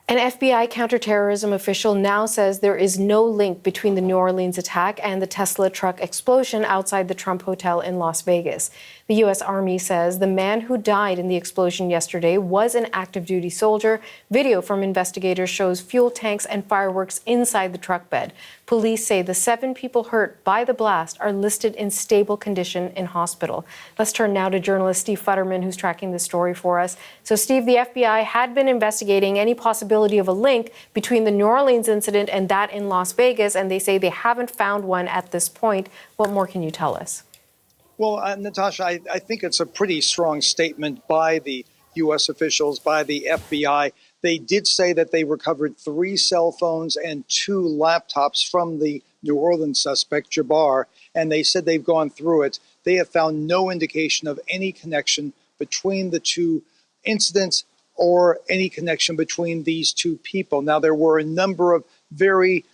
An FBI counterterrorism official now says there is no link between the New Orleans attack and the Tesla truck explosion outside the Trump Hotel in Las Vegas. The U.S. Army says the man who died in the explosion yesterday was an active-duty soldier. Video from investigators shows fuel tanks and fireworks inside the truck bed. Police say the 7 people hurt by the blast are listed in stable condition in hospital. Let's turn now to journalist Steve Futterman, who's tracking the story for us. So, Steve, the FBI had been investigating any possibility of a link between the New Orleans incident and that in Las Vegas, and they say they haven't found one at this point. What more can you tell us? Well, Natasha, I think it's a pretty strong statement by the U.S. officials, by the FBI. They did say that they recovered 3 cell phones and 2 laptops from the New Orleans suspect, Jabbar, and they said they've gone through it. They have found no indication of any connection between the 2 incidents or any connection between these 2 people. Now, there were a number of very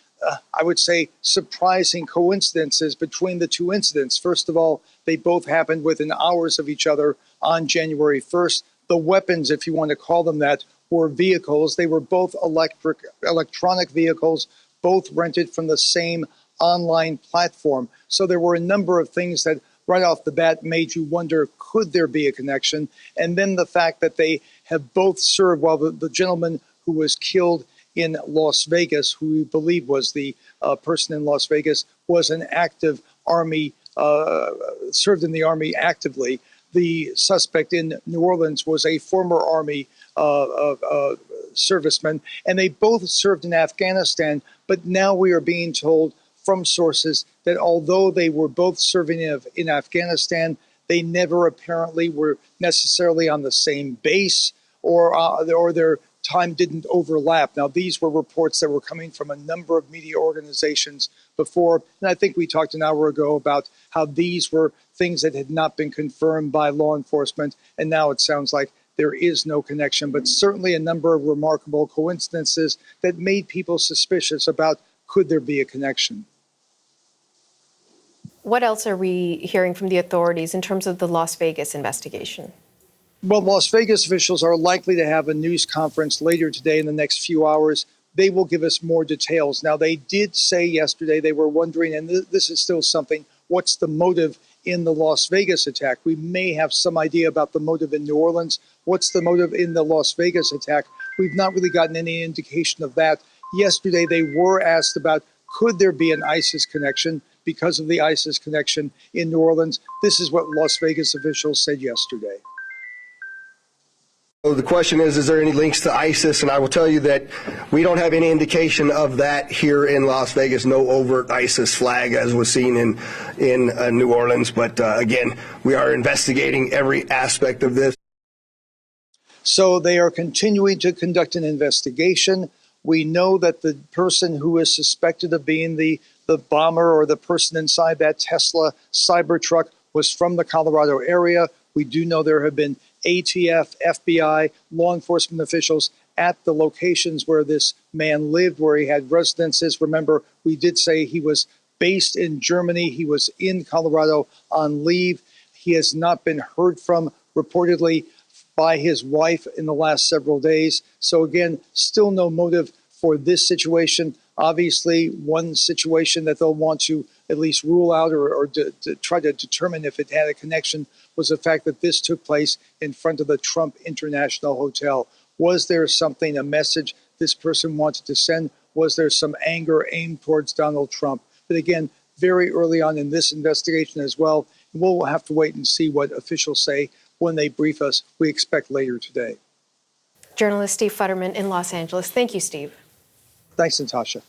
I would say, surprising coincidences between the 2 incidents. First of all, they both happened within hours of each other on January 1st. The weapons, if you want to call them that, were vehicles. They were both electronic vehicles, both rented from the same online platform. So there were a number of things that right off the bat made you wonder, could there be a connection? And then the fact that they have both served, while the gentleman who was killed in Las Vegas, who we believe was the person in Las Vegas, was an active Army, served in the Army actively. The suspect in New Orleans was a former Army serviceman, and they both served in Afghanistan. But now we are being told from sources that although they were both serving in Afghanistan, they never apparently were necessarily on the same base, or their time didn't overlap. Now, these were reports that were coming from a number of media organizations before, and I think we talked an hour ago about how these were things that had not been confirmed by law enforcement, and now it sounds like there is no connection, but certainly a number of remarkable coincidences that made people suspicious about could there be a connection. What else are we hearing from the authorities in terms of the Las Vegas investigation? Well, Las Vegas officials are likely to have a news conference later today in the next few hours. They will give us more details. Now, they did say yesterday they were wondering, and this is still something, what's the motive in the Las Vegas attack? We may have some idea about the motive in New Orleans. What's the motive in the Las Vegas attack? We've not really gotten any indication of that. Yesterday, they were asked about, could there be an ISIS connection because of the ISIS connection in New Orleans? This is what Las Vegas officials said yesterday. So the question is there any links to ISIS? And I will tell you that we don't have any indication of that here in Las Vegas. No overt ISIS flag as was seen in New Orleans. But again, we are investigating every aspect of this. So they are continuing to conduct an investigation. We know that the person who is suspected of being the bomber or the person inside that Tesla Cybertruck was from the Colorado area. We do know there have been ATF, FBI, law enforcement officials at the locations where this man lived, where he had residences. Remember, we did say he was based in Germany. He was in Colorado on leave. He has not been heard from, reportedly, by his wife in the last several days. So again, still no motive for this situation. Obviously, one situation that they'll want to at least rule out or to try to determine if it had a connection was the fact that this took place in front of the Trump International Hotel. Was there something, a message this person wanted to send? Was there some anger aimed towards Donald Trump? But again, very early on in this investigation as well, we'll have to wait and see what officials say when they brief us. We expect later today. Journalist Steve Futterman in Los Angeles. Thank you, Steve. Thanks, Natasha.